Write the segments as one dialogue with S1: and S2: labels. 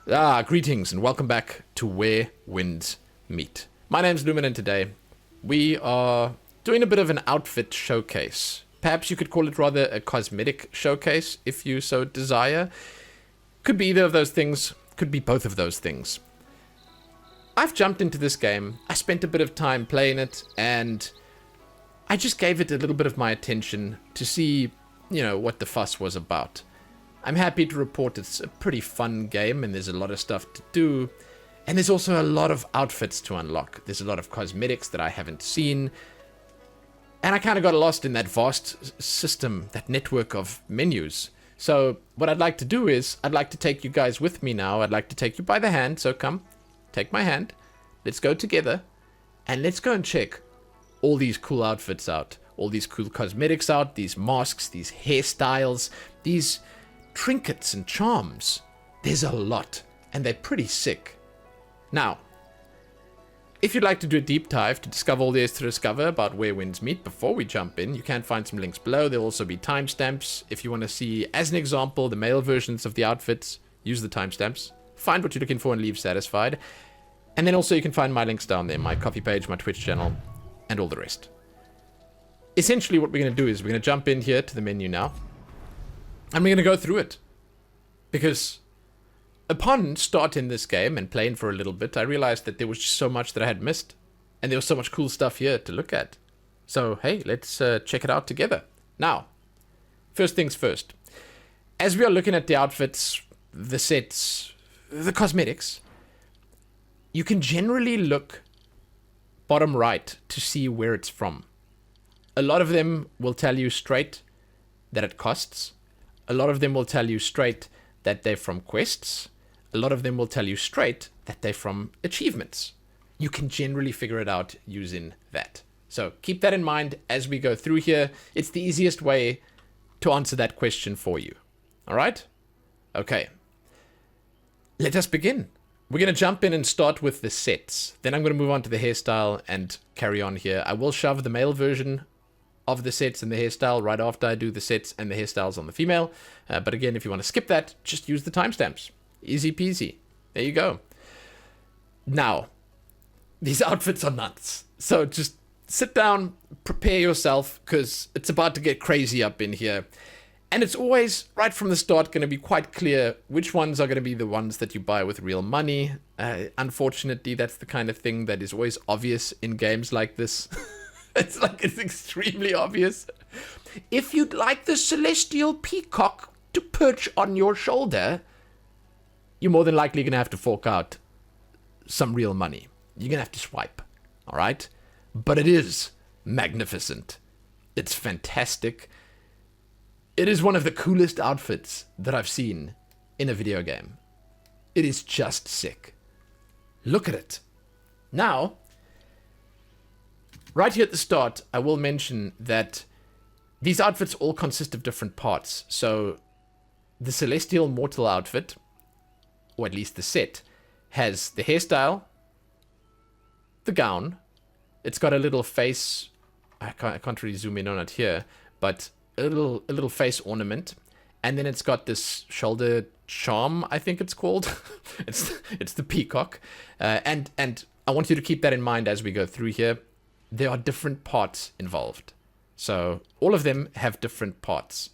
S1: Greetings and welcome back to Where Winds Meet. My name's Lumen and today we are doing a bit of an outfit showcase. Perhaps you could call it rather a cosmetic showcase if you so desire. Could be either of those things, could be both of those things. I've jumped into this game, I spent a bit of time playing it, and I just gave it a little bit of my attention to see, what the fuss was about. I'm happy to report it's a pretty fun game and there's a lot of stuff to do. And there's also a lot of outfits to unlock. There's a lot of cosmetics that I haven't seen. And I kind of got lost in that vast system, that network of menus. So what I'd like to do is, I'd like to take you guys with me now. I'd like to take you by the hand. So come, take my hand. Let's go together. And let's go and check all these cool outfits out. All these cool cosmetics out. These masks, these hairstyles, these trinkets and charms. There's a lot, and they're pretty sick. Now, if you'd like to do a deep dive to discover all there is to discover about Where Winds Meet before we jump in, you can find some links below. There'll also be timestamps. If you want to see, as an example, the male versions of the outfits, use the timestamps. Find what you're looking for and leave satisfied. And then also you can find my links down there, my coffee page, my Twitch channel, and all the rest. Essentially what we're going to do is we're going to jump in here to the menu now. And we're going to go through it. Because upon starting this game and playing for a little bit, I realized that there was just so much that I had missed. And there was so much cool stuff here to look at. So, hey, let's check it out together. Now, first things first. As we are looking at the outfits, the sets, the cosmetics, you can generally look bottom right to see where it's from. A lot of them will tell you straight that it costs. A lot of them will tell you straight that they're from quests. A lot of them will tell you straight that they're from achievements. You can generally figure it out using that. So keep that in mind as we go through here. It's the easiest way to answer that question for you. All right? Okay. Let us begin. We're going to jump in and start with the sets. Then I'm going to move on to the hairstyle and carry on here. I will shove the male version of the sets and the hairstyle right after I do the sets and the hairstyles on the female. But again, if you want to skip that, just use the timestamps. Easy peasy. There you go. Now, these outfits are nuts. So just sit down, prepare yourself, because it's about to get crazy up in here. And it's always, right from the start, going to be quite clear which ones are going to be the ones that you buy with real money. Unfortunately, that's the kind of thing that is always obvious in games like this. It's extremely obvious. If you'd like the celestial peacock to perch on your shoulder, you're more than likely going to have to fork out some real money. You're going to have to swipe, all right? But it is magnificent. It's fantastic. It is one of the coolest outfits that I've seen in a video game. It is just sick. Look at it. Now, right here at the start, I will mention that these outfits all consist of different parts. So the Celestial Mortal outfit, or at least the set, has the hairstyle, the gown. It's got a little face. I can't really zoom in on it here, but a little face ornament, and then it's got this shoulder charm. I think it's called. it's the peacock, and I want you to keep that in mind as we go through here. There are different parts involved. So all of them have different parts.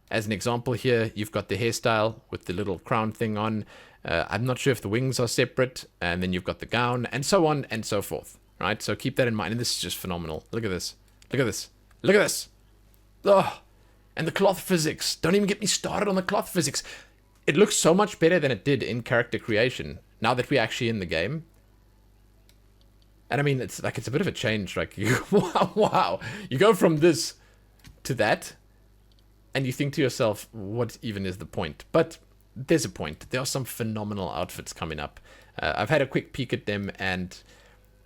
S1: As an example here, you've got the hairstyle with the little crown thing on. I'm not sure if the wings are separate. And then you've got the gown and so on and so forth. Right? So keep that in mind. And this is just phenomenal. Look at this. Look at this. Look at this. Oh, and the cloth physics. Don't even get me started on the cloth physics. It looks so much better than it did in character creation. Now that we're actually in the game. And I mean, it's a bit of a change. Like, wow. You go from this to that, and you think to yourself, what even is the point? But there's a point. There are some phenomenal outfits coming up. I've had a quick peek at them, and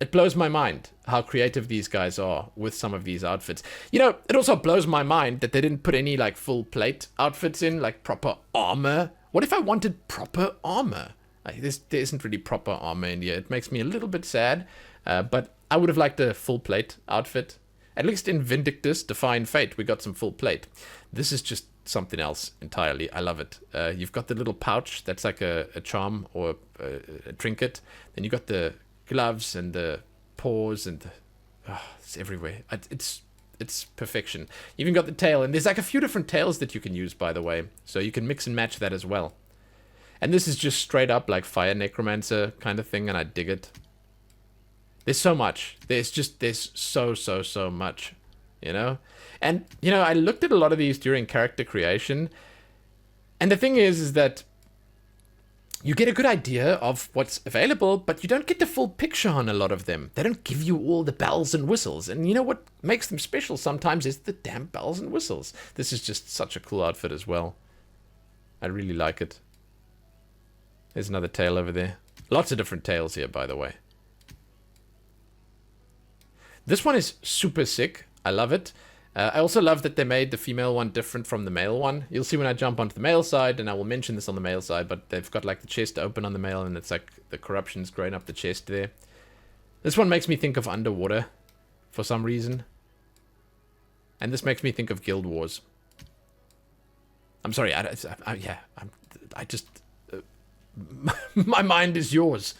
S1: it blows my mind how creative these guys are with some of these outfits. It also blows my mind that they didn't put any, like, full plate outfits in, like proper armor. What if I wanted proper armor? There isn't really proper armor in here. It makes me a little bit sad. But I would have liked a full plate outfit. At least in Vindictus, Defying Fate, we got some full plate. This is just something else entirely. I love it. You've got the little pouch that's like a charm or a trinket. Then you got the gloves and the paws and it's everywhere. It's perfection. You even got the tail, and there's like a few different tails that you can use, by the way, so you can mix and match that as well. And this is just straight up like Fire Necromancer kind of thing, and I dig it. There's so much. There's so much, you know? And, you know, I looked at a lot of these during character creation, and the thing is that you get a good idea of what's available, but you don't get the full picture on a lot of them. They don't give you all the bells and whistles. And you know what makes them special sometimes is the damn bells and whistles. This is just such a cool outfit as well. I really like it. There's another tail over there. Lots of different tails here, by the way. This one is super sick. I love it. I also love that they made the female one different from the male one. You'll see when I jump onto the male side, and I will mention this on the male side, but they've got like the chest open on the male, and it's like the corruption's growing up the chest there. This one makes me think of Underwater for some reason. And this makes me think of Guild Wars. I'm sorry, my mind is yours.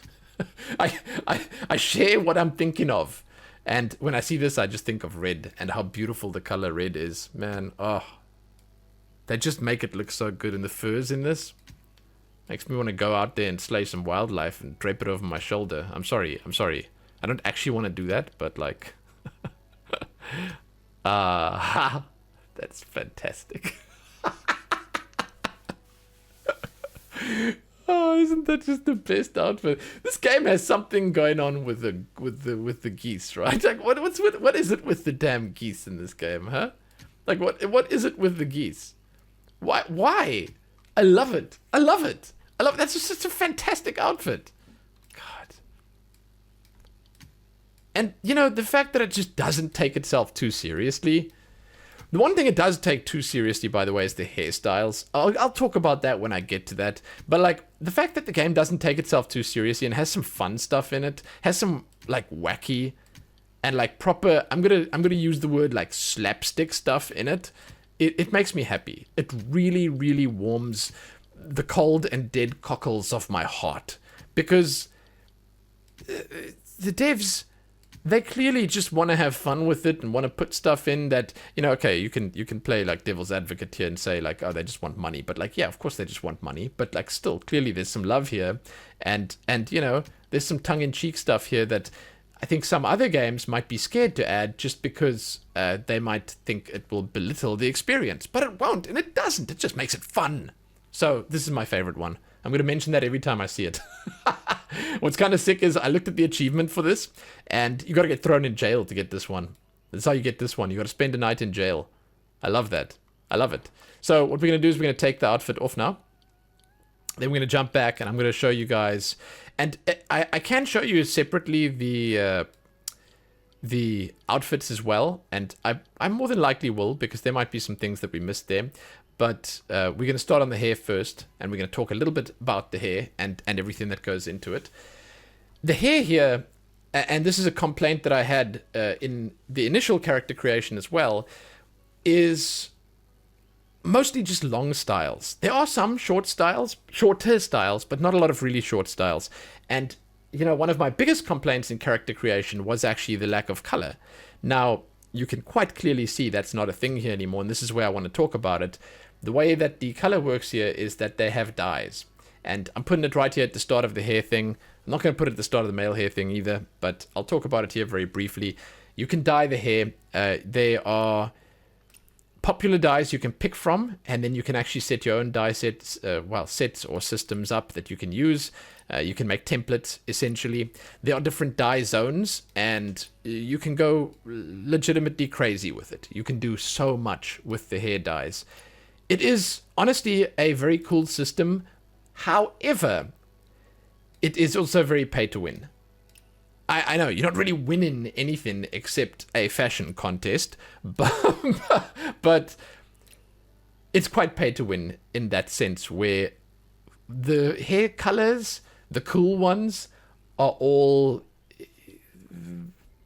S1: I share what I'm thinking of. And when I see this, I just think of red and how beautiful the color red is. Man, oh. They just make it look so good. And the furs in this makes me want to go out there and slay some wildlife and drape it over my shoulder. I'm sorry. I don't actually want to do that, but like... that's fantastic. Oh, isn't that just the best outfit? This game has something going on with the geese, right? Like, what is it with the damn geese in this game, huh? Like, what is it with the geese? Why? I love it. That's just such a fantastic outfit. God. And you know, the fact that it just doesn't take itself too seriously. The one thing it does take too seriously, by the way, is the hairstyles. I'll talk about that when I get to that. But like, the fact that the game doesn't take itself too seriously and has some fun stuff in it, has some like wacky and like proper, I'm gonna use the word like slapstick stuff in it. It makes me happy. It really, really warms the cold and dead cockles of my heart. Because the devs, they clearly just want to have fun with it and want to put stuff in that, you know, okay, you can play like devil's advocate here and say like, oh, they just want money. But like, yeah, of course they just want money. But like, still, clearly there's some love here. And you know, there's some tongue-in-cheek stuff here that I think some other games might be scared to add just because they might think it will belittle the experience. But it won't, and it doesn't. It just makes it fun. So this is my favorite one. I'm going to mention that every time I see it. What's kind of sick is I looked at the achievement for this, and you got to get thrown in jail to get this one. That's how you get this one. You got to spend a night in jail. I love that. I love it. So what we're going to do is we're going to take the outfit off now. Then we're going to jump back, and I'm going to show you guys. And I can show you separately the outfits as well. And I more than likely will, because there might be some things that we missed there. But we're going to start on the hair first, and we're going to talk a little bit about the hair and everything that goes into it. The hair here, and this is a complaint that I had in the initial character creation as well, is mostly just long styles. There are some shorter styles, but not a lot of really short styles. And, you know, one of my biggest complaints in character creation was actually the lack of color. Now, you can quite clearly see that's not a thing here anymore, and this is where I want to talk about it. The way that the color works here is that they have dyes. And I'm putting it right here at the start of the hair thing. I'm not going to put it at the start of the male hair thing either, but I'll talk about it here very briefly. You can dye the hair. There are popular dyes you can pick from, and then you can actually set your own dye sets, sets or systems up that you can use. You can make templates, essentially. There are different dye zones, and you can go legitimately crazy with it. You can do so much with the hair dyes. It is, honestly, a very cool system. However, it is also very pay to win. I know, you're not really winning anything except a fashion contest, but it's quite pay to win in that sense, where the hair colors, the cool ones, are all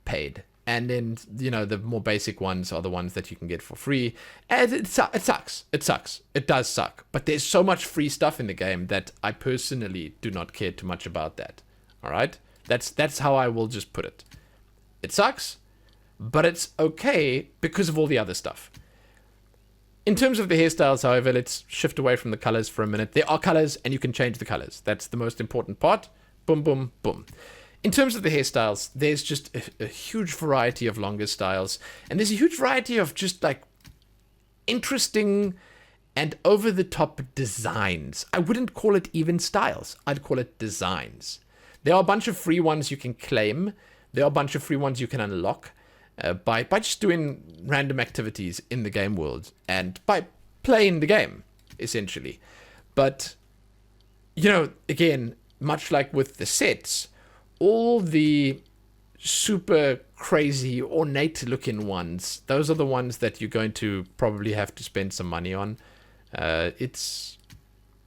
S1: paid. And then, the more basic ones are the ones that you can get for free. And it sucks. It sucks. It does suck. But there's so much free stuff in the game that I personally do not care too much about that. All right? That's how I will just put it. It sucks, but it's okay because of all the other stuff. In terms of the hairstyles, however, let's shift away from the colors for a minute. There are colors, and you can change the colors. That's the most important part. Boom, boom, boom. In terms of the hairstyles, there's just a huge variety of longer styles. And there's a huge variety of just like interesting and over-the-top designs. I wouldn't call it even styles. I'd call it designs. There are a bunch of free ones you can claim. There are a bunch of free ones you can unlock by just doing random activities in the game world and by playing the game, essentially. But, again, much like with the sets, all the super crazy, ornate-looking ones, those are the ones that you're going to probably have to spend some money on. It's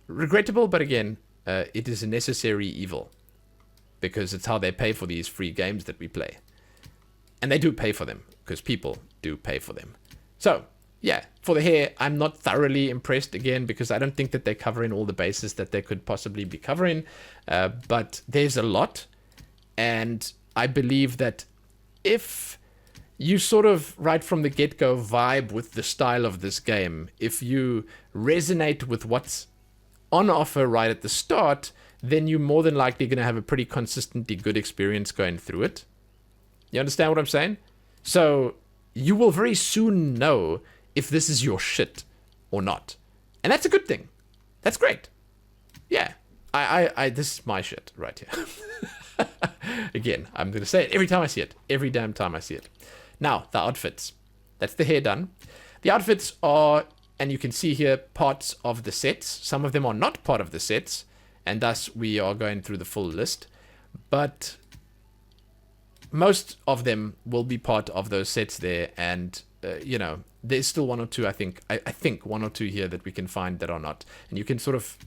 S1: regrettable, but again, it is a necessary evil. Because it's how they pay for these free games that we play. And they do pay for them, because people do pay for them. So, yeah, for the hair, I'm not thoroughly impressed, again, because I don't think that they're covering all the bases that they could possibly be covering. But there's a lot. And I believe that if you sort of, right from the get-go, vibe with the style of this game, if you resonate with what's on offer right at the start, then you're more than likely going to have a pretty consistently good experience going through it. You understand what I'm saying? So you will very soon know if this is your shit or not. And that's a good thing. That's great. Yeah. I this is my shit right here. Again, I'm going to say it every time I see it. Every damn time I see it. Now, the outfits. That's the hair done. The outfits are, and you can see here, parts of the sets. Some of them are not part of the sets. And thus, we are going through the full list. But most of them will be part of those sets there. And, there's still one or two, I think one or two here that we can find that are not. And you can sort of,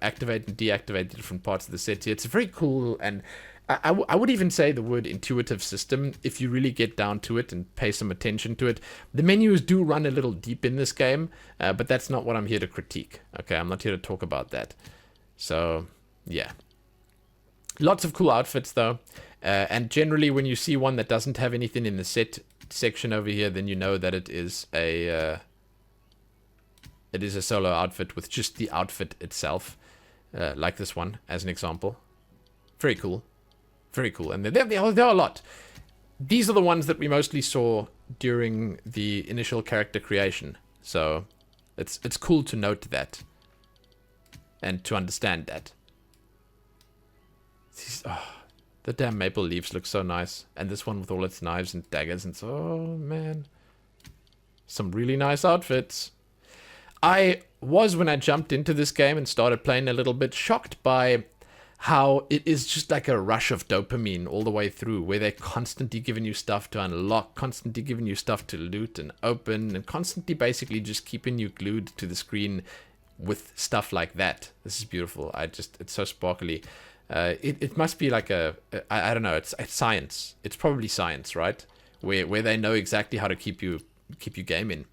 S1: activate and deactivate the different parts of the set here. It's very cool. And I would even say the word intuitive system, if you really get down to it and pay some attention to it. The menus do run a little deep in this game. But that's not what I'm here to critique. Okay, I'm not here to talk about that. So, yeah. Lots of cool outfits, though. And generally, when you see one that doesn't have anything in the set section over here, then you know that it is a solo outfit with just the outfit itself. Like this one, as an example. Very cool. Very cool. And there are a lot. These are the ones that we mostly saw during the initial character creation. So, it's cool to note that. And to understand that. The damn maple leaves look so nice. And this one with all its knives and daggers and so, oh man. Some really nice outfits. I was, when I jumped into this game and started playing a little bit, shocked by how it is just like a rush of dopamine all the way through, where they're constantly giving you stuff to unlock, constantly giving you stuff to loot and open, and constantly basically just keeping you glued to the screen with stuff like that. This is beautiful. It's so sparkly. It must be like I don't know, it's science. It's probably science, right? Where they know exactly how to keep you gaming.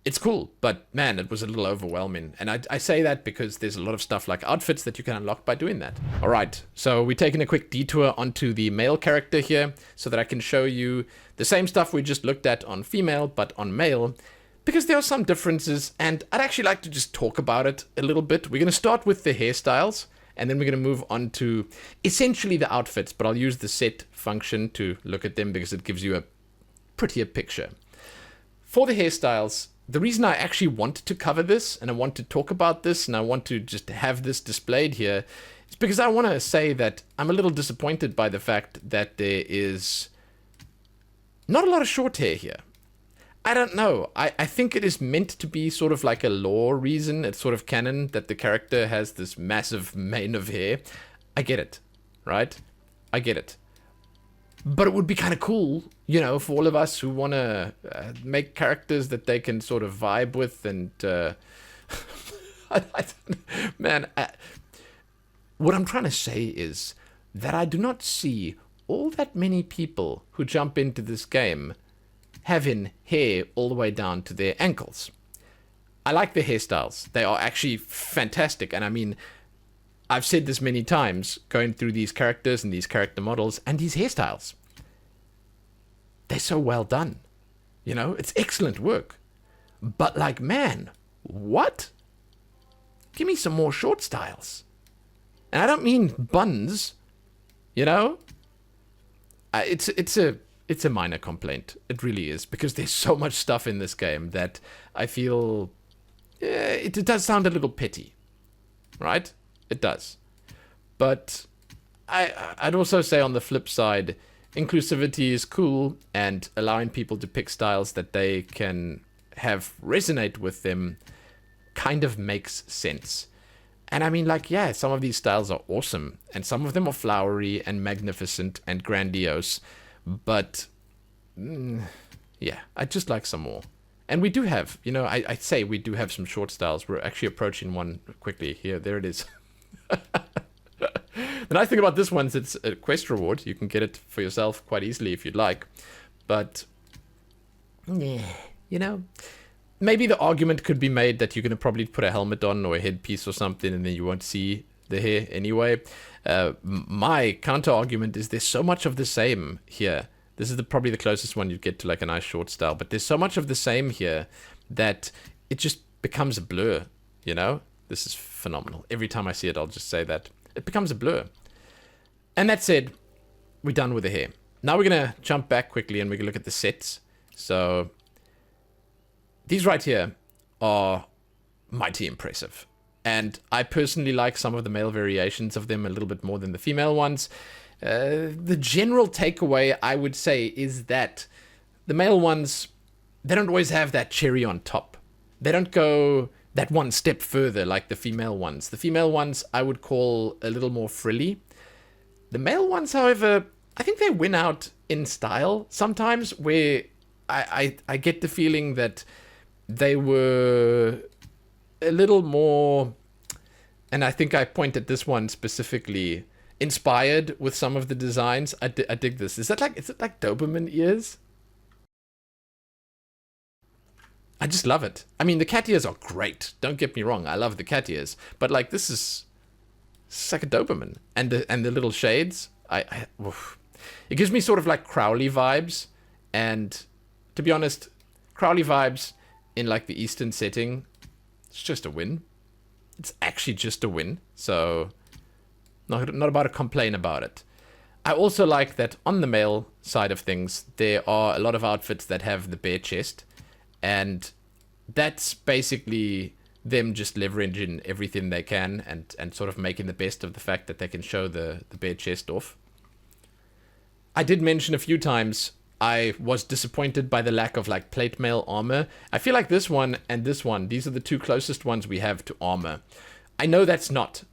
S1: It's cool, but man, it was a little overwhelming. And I say that because there's a lot of stuff like outfits that you can unlock by doing that. All right, so we're taking a quick detour onto the male character here so that I can show you the same stuff we just looked at on female, but on male. Because there are some differences, and I'd actually like to just talk about it a little bit. We're going to start with the hairstyles, and then we're going to move on to essentially the outfits, but I'll use the set function to look at them because it gives you a prettier picture. For the hairstyles, the reason I actually want to cover this, and I want to talk about this, and I want to just have this displayed here, is because I want to say that I'm a little disappointed by the fact that there is not a lot of short hair here. I don't know. I think it is meant to be sort of like a lore reason. It's sort of canon that the character has this massive mane of hair. I get it, right? I get it. But it would be kind of cool, for all of us who want to make characters that they can sort of vibe with and... what I'm trying to say is that I do not see all that many people who jump into this game having hair all the way down to their ankles. I like the hairstyles. They are actually fantastic. And I mean, I've said this many times, going through these characters and these character models and these hairstyles. They're so well done. You know, it's excellent work. But like, man, what? Give me some more short styles. And I don't mean buns, you know? It's a minor complaint. It really is, because there's so much stuff in this game that I feel it does sound a little petty, right? It does. But I'd also say on the flip side, inclusivity is cool, and allowing people to pick styles that they can have resonate with them kind of makes sense. And I mean, like, yeah, some of these styles are awesome, and some of them are flowery and magnificent and grandiose, but yeah, I'd just like some more. And we do have, you know, I'd say we do have some short styles. We're actually approaching one quickly. Here, there it is. The nice thing about this one is it's a quest reward. You can get it for yourself quite easily if you'd like. But, yeah, you know, maybe the argument could be made that you're going to probably put a helmet on or a headpiece or something, and then you won't see the hair anyway. My counter argument is there's so much of the same here. This is probably the closest one you'd get to like a nice short style, but there's so much of the same here that it just becomes a blur, you know? This is phenomenal. Every time I see it, I'll just say that. It becomes a blur. And that said, we're done with the hair. Now we're going to jump back quickly and we're going to look at the sets. So these right here are mighty impressive. And I personally like some of the male variations of them a little bit more than the female ones. The general takeaway, I would say, is that the male ones, they don't always have that cherry on top. They don't go that one step further like the female ones. The female ones I would call a little more frilly. The male ones, however, I think they win out in style sometimes, where I get the feeling that they were a little more, and I think I point at this one specifically, inspired with some of the designs. I dig this. Is it like Doberman ears? I just love it. I mean, the cat ears are great. Don't get me wrong. I love the cat ears. But like, this is like a Doberman. And the little shades. It gives me sort of like Crowley vibes. And to be honest, Crowley vibes in like the Eastern setting, it's just a win. It's actually just a win. So not about to complain about it. I also like that on the male side of things, there are a lot of outfits that have the bare chest. And that's basically them just leveraging everything they can and sort of making the best of the fact that they can show the bare chest off. I did mention a few times I was disappointed by the lack of like plate mail armor. I feel like this one and this one, these are the two closest ones we have to armor. I know that's not.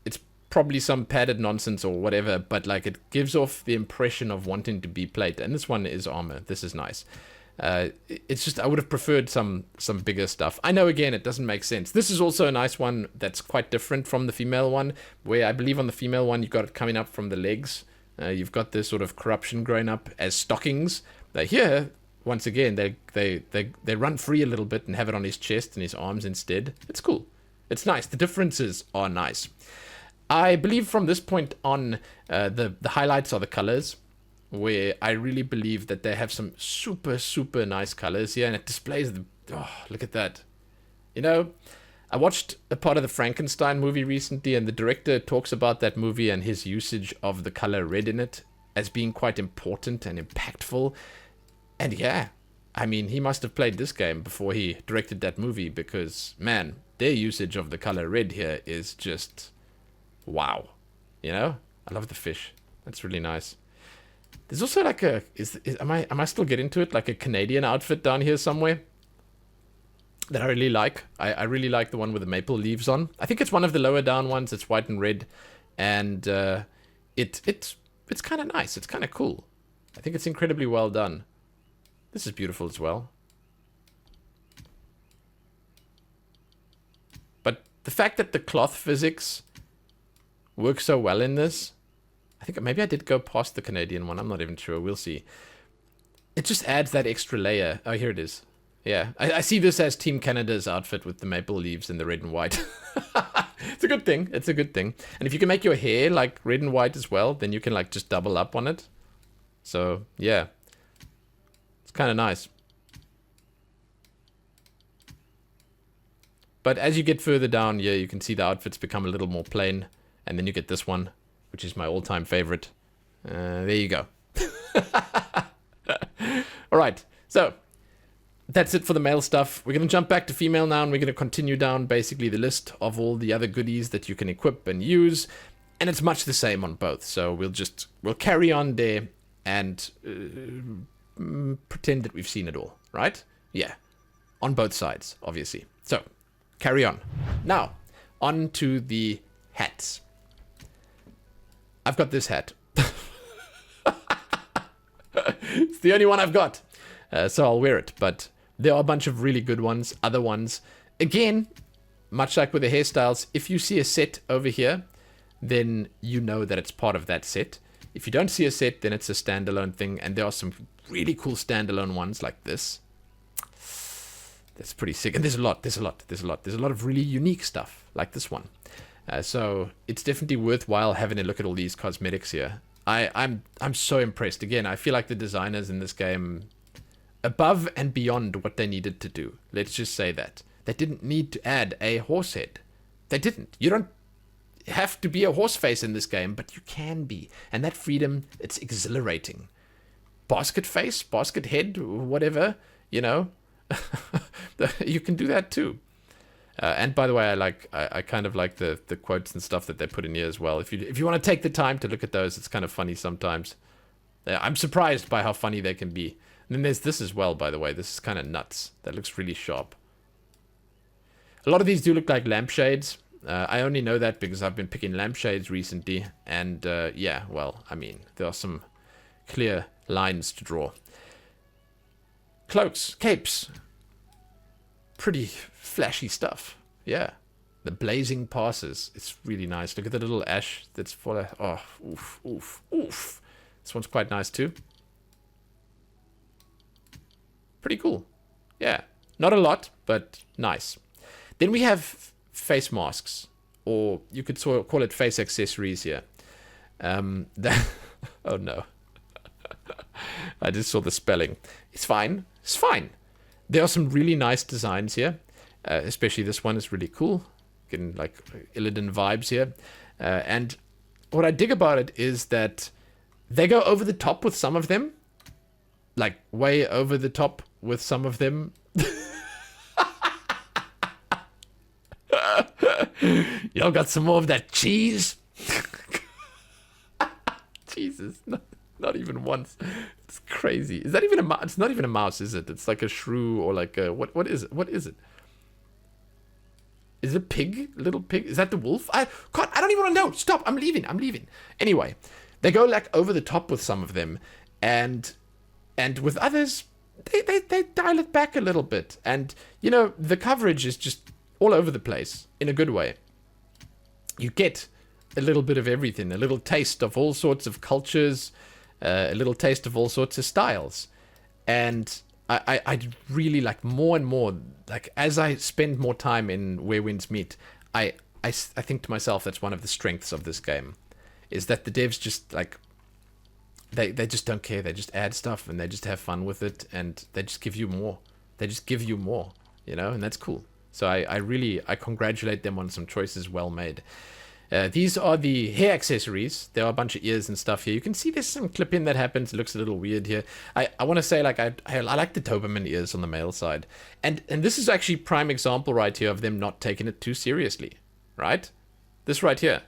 S1: It's probably some padded nonsense or whatever, but like it gives off the impression of wanting to be plate. And this one is armor. This is nice. It's just I would have preferred some bigger stuff. I know, again, it doesn't make sense. This is also a nice one that's quite different from the female one, where I believe on the female one you've got it coming up from the legs. You've got this sort of corruption growing up as stockings. Here, once again, they run free a little bit and have it on his chest and his arms instead. It's cool. It's nice. The differences are nice. I believe from this point on, the highlights are the colors, where I really believe that they have some super, super nice colors here, and it displays the, oh, look at that. You know, I watched a part of the Frankenstein movie recently, and the director talks about that movie and his usage of the color red in it as being quite important and impactful. And yeah, I mean, he must have played this game before he directed that movie, because, man, their usage of the color red here is just wow. You know, I love the fish. That's really nice. There's also like a, am I still getting to it? Like a Canadian outfit down here somewhere that I really like. I really like the one with the maple leaves on. I think it's one of the lower down ones. It's white and red, and it's kind of nice. It's kind of cool. I think it's incredibly well done. This is beautiful as well. But the fact that the cloth physics work so well in this, I think maybe I did go past the Canadian one. I'm not even sure. We'll see. It just adds that extra layer. Oh, here it is. Yeah, I see this as Team Canada's outfit with the maple leaves and the red and white. It's a good thing. It's a good thing. And if you can make your hair like red and white as well, then you can like just double up on it. So, yeah. It's kind of nice. But as you get further down, yeah, you can see the outfits become a little more plain. And then you get this one, which is my all-time favorite. There you go. All right, so that's it for the male stuff. We're going to jump back to female now, and we're going to continue down basically the list of all the other goodies that you can equip and use. And it's much the same on both. So we'll carry on there and pretend that we've seen it all, right? Yeah, on both sides, obviously. So carry on. Now, on to the hats. I've got this hat. It's the only one I've got. So I'll wear it. But there are a bunch of really good ones. Other ones. Again, much like with the hairstyles, if you see a set over here, then you know that it's part of that set. If you don't see a set, then it's a standalone thing. And there are some really cool standalone ones like this. That's pretty sick. And there's a lot of really unique stuff like this one. So it's definitely worthwhile having a look at all these cosmetics here. I'm so impressed. Again, I feel like the designers in this game, above and beyond what they needed to do. Let's just say that. They didn't need to add a horse head. They didn't. You don't have to be a horse face in this game, but you can be. And that freedom, it's exhilarating. Basket face, basket head, whatever, you know. You can do that too. And by the way, I kind of like the quotes and stuff that they put in here as well. If you want to take the time to look at those, it's kind of funny sometimes. I'm surprised by how funny they can be. And then there's this as well, by the way. This is kind of nuts. That looks really sharp. A lot of these do look like lampshades. I only know that because I've been picking lampshades recently. And yeah, well, I mean, there are some clear lines to draw. Cloaks, capes. Pretty flashy stuff. Yeah. The blazing passes. It's really nice. Look at the little ash that's for... Oh, oof, oof, oof. This one's quite nice too. Pretty cool. Yeah. Not a lot, but nice. Then we have face masks. Or you could sort of call it face accessories here. Oh no. I just saw the spelling. It's fine. It's fine. There are some really nice designs here. Especially this one is really cool. Getting like Illidan vibes here. And what I dig about it is that they go over the top with some of them. Like way over the top with some of them. Y'all got some more of that cheese? Jesus, not even once. It's crazy. Is that even a mouse? It's not even a mouse, is it? It's like a shrew or like a... What is it? What is it? Is it a pig? Little pig? Is that the wolf? God, I don't even want to know. Stop. I'm leaving. Anyway, they go like over the top with some of them. And with others, they dial it back a little bit. And, you know, the coverage is just all over the place in a good way. You get a little bit of everything, a little taste of all sorts of cultures, a little taste of all sorts of styles. And I really like more and more, like as I spend more time in Where Winds Meet, I think to myself that's one of the strengths of this game, is that the devs just like, they just don't care. They just add stuff and they just have fun with it, and they just give you more. They just give you more, you know, and that's cool. So I congratulate them on some choices well made. These are the hair accessories. There are a bunch of ears and stuff here. You can see there's some clip-in that happens. It looks a little weird here. I want to say, like, I like the Doberman ears on the male side. And this is actually prime example right here of them not taking it too seriously. Right? This right here.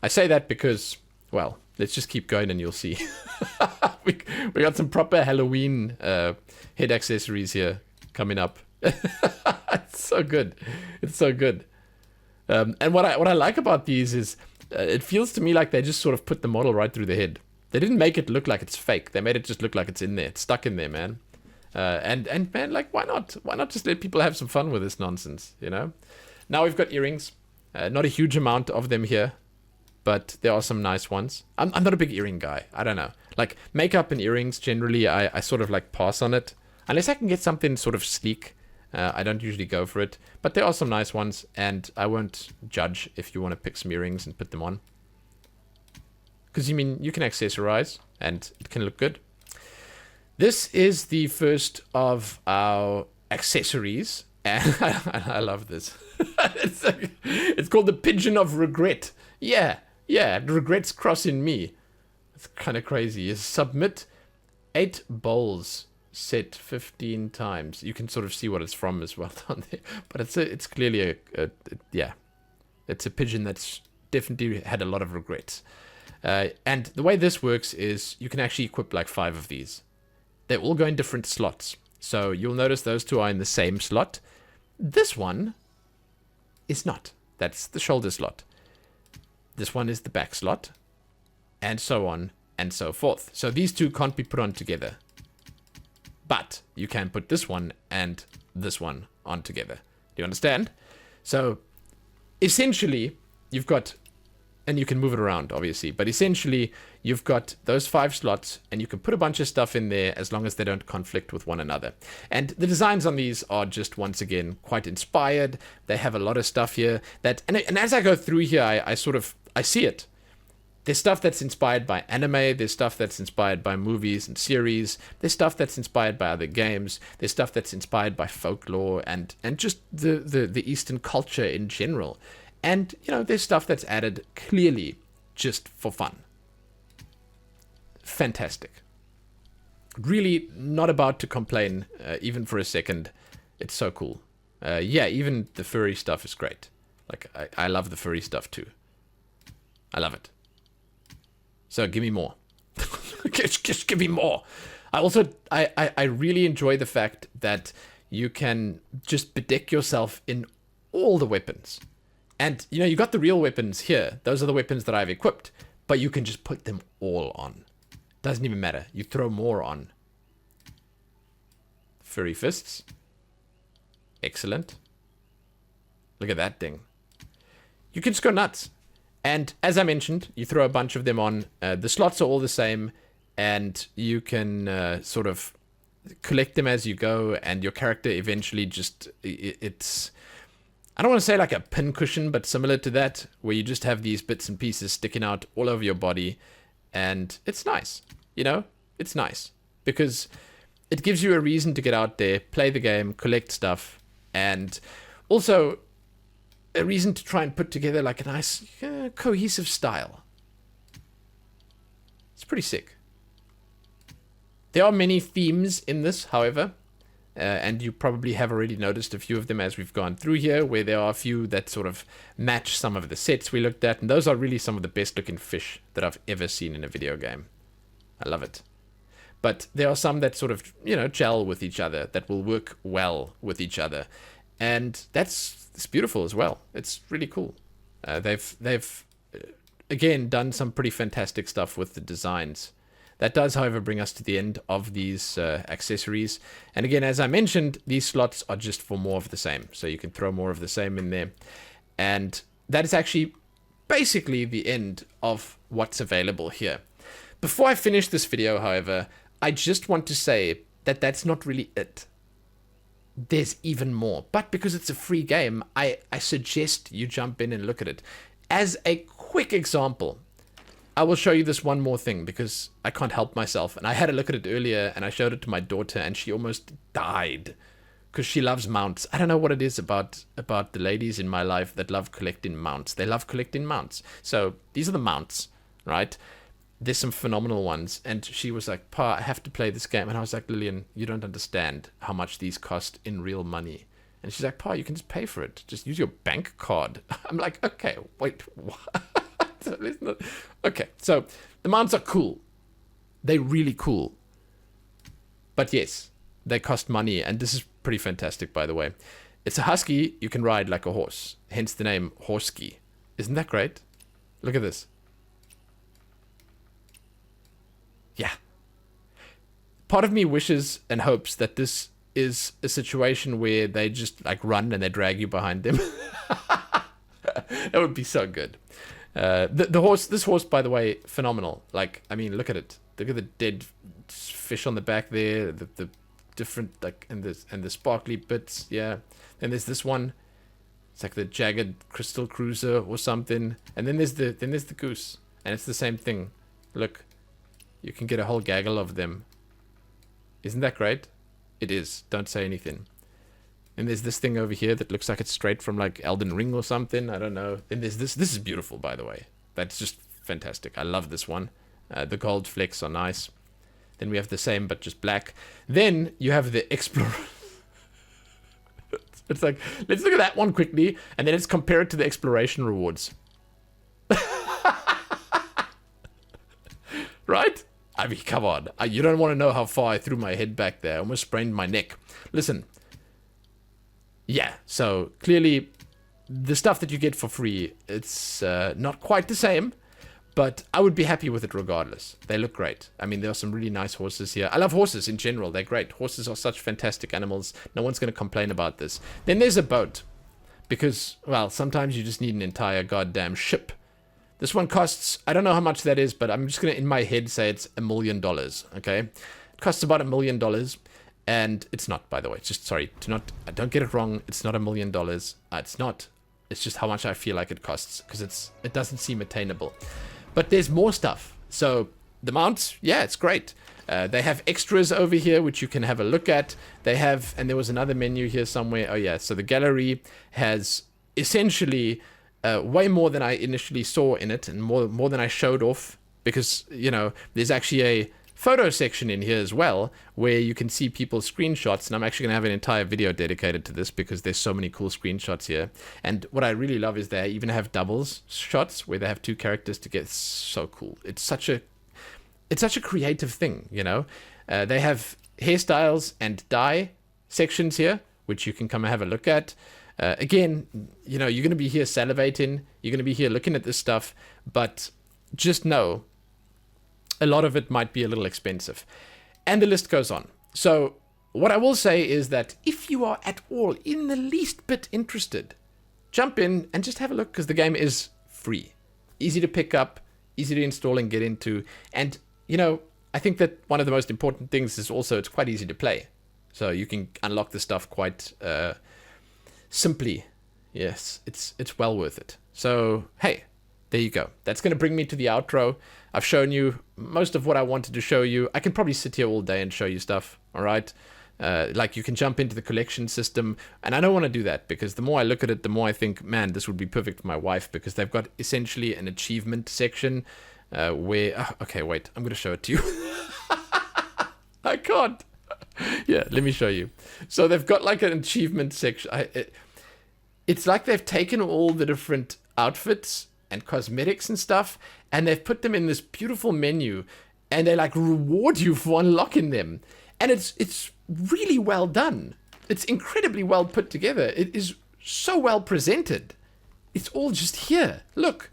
S1: I say that because, well, let's just keep going and you'll see. we got some proper Halloween head accessories here coming up. It's so good. It's so good. And what I like about these is it feels to me like they just sort of put the model right through the head. They didn't make it look like it's fake. They made it just look like it's in there. It's stuck in there, man. And man, like, why not? Why not just let people have some fun with this nonsense, you know? Now we've got earrings. Not a huge amount of them here, but there are some nice ones. I'm not a big earring guy. I don't know. Like, makeup and earrings, generally, I sort of like pass on it. Unless I can get something sort of sleek. I don't usually go for it. But there are some nice ones, and I won't judge if you want to pick some earrings and put them on. Because, you mean, you can accessorize, and it can look good. This is the first of our accessories. And I love this. It's called the Pigeon of Regret. Yeah, regrets crossing me. It's kind of crazy. You submit 8 bowls set 15 times. You can sort of see what it's from as well down there. But it's clearly it's a pigeon that's definitely had a lot of regrets. And the way this works is you can actually equip like 5 of these. They all go in different slots. So you'll notice those 2 are in the same slot. This one is not. That's the shoulder slot. This one is the back slot. And so on and so forth. So these 2 can't be put on together. But you can put this one and this one on together. Do you understand? So essentially, you've got, and you can move it around, obviously, but essentially, you've got those 5 slots, and you can put a bunch of stuff in there as long as they don't conflict with one another. And the designs on these are just, once again, quite inspired. They have a lot of stuff here that, and as I go through here, I see it. There's stuff that's inspired by anime, there's stuff that's inspired by movies and series, there's stuff that's inspired by other games, there's stuff that's inspired by folklore and just the Eastern culture in general. And, you know, there's stuff that's added clearly just for fun. Fantastic. Really not about to complain, even for a second. It's so cool. Yeah, even the furry stuff is great. Like, I love the furry stuff too. I love it. So give me more. just give me more. I really enjoy the fact that you can just bedeck yourself in all the weapons. And, you know, you got the real weapons here. Those are the weapons that I've equipped. But you can just put them all on. Doesn't even matter. You throw more on. Furry fists. Excellent. Look at that thing. You can just go nuts. And as I mentioned, you throw a bunch of them on. The slots are all the same. And you can sort of collect them as you go. And your character eventually just... It's... I don't want to say like a pincushion, but similar to that, where you just have these bits and pieces sticking out all over your body, and it's nice, you know? It's nice, because it gives you a reason to get out there, play the game, collect stuff, and also a reason to try and put together like a nice, cohesive style. It's pretty sick. There are many themes in this, however. And you probably have already noticed a few of them as we've gone through here, where there are a few that sort of match some of the sets we looked at. And those are really some of the best looking fish that I've ever seen in a video game. I love it. But there are some that sort of, you know, gel with each other, that will work well with each other. And it's beautiful as well. It's really cool. They've again, done some pretty fantastic stuff with the designs. That does, however, bring us to the end of these accessories. And again, as I mentioned, these slots are just for more of the same. So you can throw more of the same in there. And that is actually basically the end of what's available here. Before I finish this video, however, I just want to say that that's not really it. There's even more. But because it's a free game, I suggest you jump in and look at it. As a quick example, I will show you this one more thing because I can't help myself. And I had a look at it earlier and I showed it to my daughter and she almost died because she loves mounts. I don't know what it is about the ladies in my life that love collecting mounts. They love collecting mounts. So these are the mounts, right? There's some phenomenal ones. And she was like, Pa, I have to play this game. And I was like, Lillian, you don't understand how much these cost in real money. And she's like, Pa, you can just pay for it. Just use your bank card. I'm like, okay, wait, what? Okay, so the mounts are cool. They're really cool. But yes, they cost money, and this is pretty fantastic, by the way. It's a husky you can ride like a horse, hence the name Horsky. Isn't that great? Look at this. Yeah. Part of me wishes and hopes that this is a situation where they just like run and they drag you behind them. That would be so good. The horse, this horse, by the way, phenomenal. Like, I mean, look at it. Look at the dead fish on the back there. The different, like, and the sparkly bits. Yeah. Then there's this one. It's like the jagged crystal cruiser or something. And then there's the goose, and it's the same thing. Look, you can get a whole gaggle of them. Isn't that great? It is. Don't say anything. And there's this thing over here that looks like it's straight from like Elden Ring or something. I don't know. Then there's this. This is beautiful, by the way. That's just fantastic. I love this one. The gold flecks are nice. Then we have the same, but just black. Then you have the Explorer. It's like, let's look at that one quickly, and then let's compare it to the exploration rewards. Right? I mean, come on. You don't want to know how far I threw my head back there. I almost sprained my neck. Listen. Yeah, so clearly the stuff that you get for free, it's not quite the same, but I would be happy with it regardless. They look great. I mean, there are some really nice horses here. I love horses in general. They're great. Horses are such fantastic animals. No one's going to complain about this. Then there's a boat because, well, sometimes you just need an entire goddamn ship. This one costs, I don't know how much that is, but I'm just going to, in my head, say it's $1 million, okay? It costs about $1 million. And it's not, by the way. It's just, sorry, don't get it wrong. It's not $1 million. It's not. It's just how much I feel like it costs because it doesn't seem attainable. But there's more stuff. So the mounts, yeah, it's great. They have extras over here which you can have a look at. They have, and there was another menu here somewhere. Oh yeah, so the gallery has essentially way more than I initially saw in it, and more than I showed off because you know there's actually a photo section in here as well where you can see people's screenshots, and I'm actually gonna have an entire video dedicated to this because there's so many cool screenshots here. And what I really love is they even have doubles shots where they have two characters together. It's so cool. It's such a creative thing, you know. They have hairstyles and dye sections here which you can come and have a look at. Again, you know, you're gonna be here salivating, you're gonna be here looking at this stuff, but just know a lot of it might be a little expensive. And the list goes on. So what I will say is that if you are at all in the least bit interested, jump in and just have a look because the game is free. Easy to pick up, easy to install and get into. And, you know, I think that one of the most important things is also it's quite easy to play. So you can unlock the stuff quite simply. Yes, it's well worth it. So, hey, there you go. That's going to bring me to the outro. I've shown you most of what I wanted to show you. I can probably sit here all day and show you stuff, all right? Like you can jump into the collection system, and I don't want to do that because the more I look at it, the more I think, man, this would be perfect for my wife because they've got essentially an achievement section where... okay, wait, I'm going to show it to you. I can't. Yeah, let me show you. So they've got like an achievement section. It's like they've taken all the different outfits and cosmetics and stuff, and they've put them in this beautiful menu, and they like reward you for unlocking them. And it's really well done. It's incredibly well put together. It is so well presented. It's all just here. Look.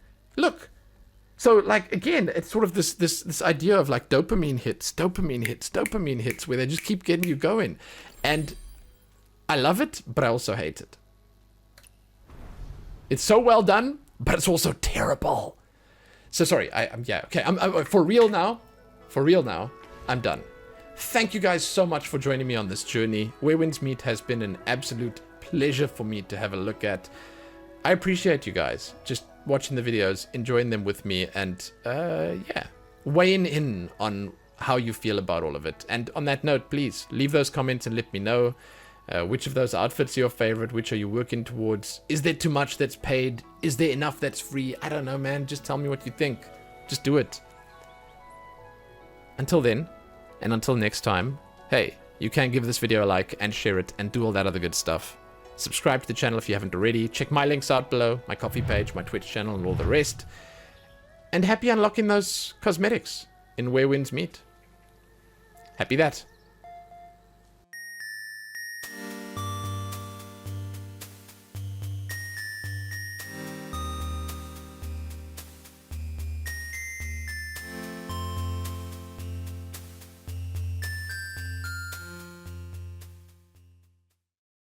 S1: So like again, it's sort of this idea of like dopamine hits, where they just keep getting you going. And I love it, but I also hate it. It's so well done, but it's also terrible. So sorry, I'm for real now. I'm done. Thank you guys so much for joining me on this journey. Where Winds Meet has been an absolute pleasure for me to have a look at. I appreciate you guys just watching the videos, enjoying them with me, and weighing in on how you feel about all of it. And on that note, please leave those comments and let me know which of those outfits are your favorite, which are you working towards. Is there too much that's paid? Is there enough that's free? I don't know, man. Just tell me what you think. Just do it. Until then, and until next time, hey, you can give this video a like and share it and do all that other good stuff. Subscribe to the channel if you haven't already. Check my links out below, my coffee page, my Twitch channel, and all the rest. And happy unlocking those cosmetics in Where Winds Meet. Happy that.